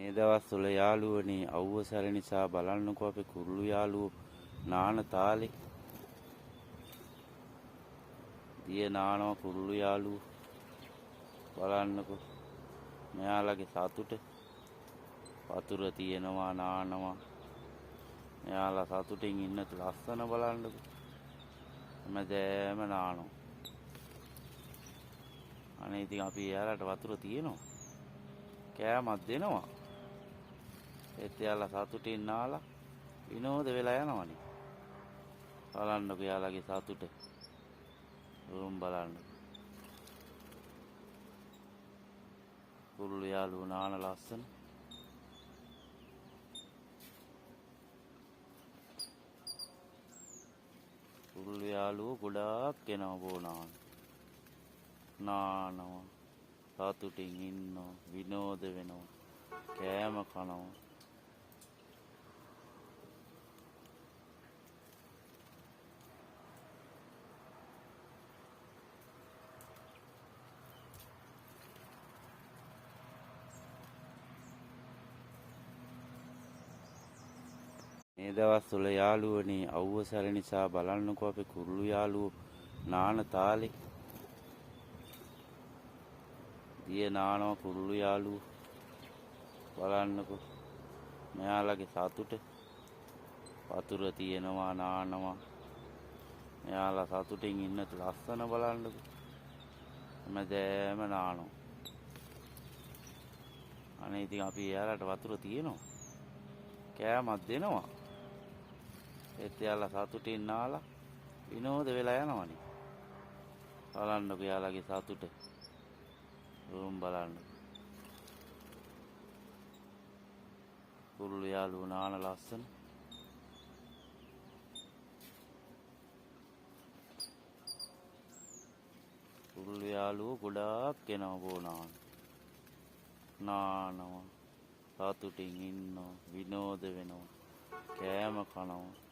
මේ දවස්වල යාළුවනේ අවුව සැර නිසා බලන්නකෝ අපේ කුරුළු යාළුවෝ නාන තාලේ. දිය නානවා කුරුළු යාළුවෝ. බලන්නකෝ මෙයාලගේ සතුට. වතුර තියෙනවා නානවා. මෙයාලා සතුටින් ඉන්න ලස්සන බලන්නකෝ. හැමදෑම නානවා. අනේ ඉතින් අපි එයාලට වතුර තියෙනවා. කෑමක් දෙනවා. ඒත් එයාලා සතුටින් නාලා විනෝද වෙලා යනවනේ. බලන්නකෝ එයාලගේ සතුට. උන් බලන්න. කුරුළු යාළුවෝ නාන ලස්සන. කුරුළු යාළුවෝ ගොඩාක් එනවා බෝනාන. නානවා. සතුටින් ඉන්නවා. විනෝද වෙනවා. කෑම කනවා. මේ දවස්වල යාළුවනේ අවුව සැර නිසා බලන්නකෝ අපේ කුරුළු යාළුවෝ නාන තාලේ. දිය නානවා කුරුළු යාළුවෝ. බලන්නකෝ මෙයාලගේ සතුට. වතුර තියෙනවා නානවා. මෙයාලා සතුටින් ඉන්න ලස්සන බලන්නකෝ. හැමදෑම නානවා. අනේ ඉතින් අපි එයාලට වතුර තියෙනවා. කෑමක් දෙනවා. ඒත් එයාලා සතුටින් නාලා විනෝද වෙලා යනවනේ. බලන්නකෝ එයාලගේ සතුට. උන් බලන්න. කුරුළු යාළුවෝ නාන ලස්සන. කුරුළු යාළුවෝ ගොඩාක් එනවා බෝනාන. නානවා. සතුටින් ඉන්නවා. විනෝද වෙනවා. කෑම කනවා.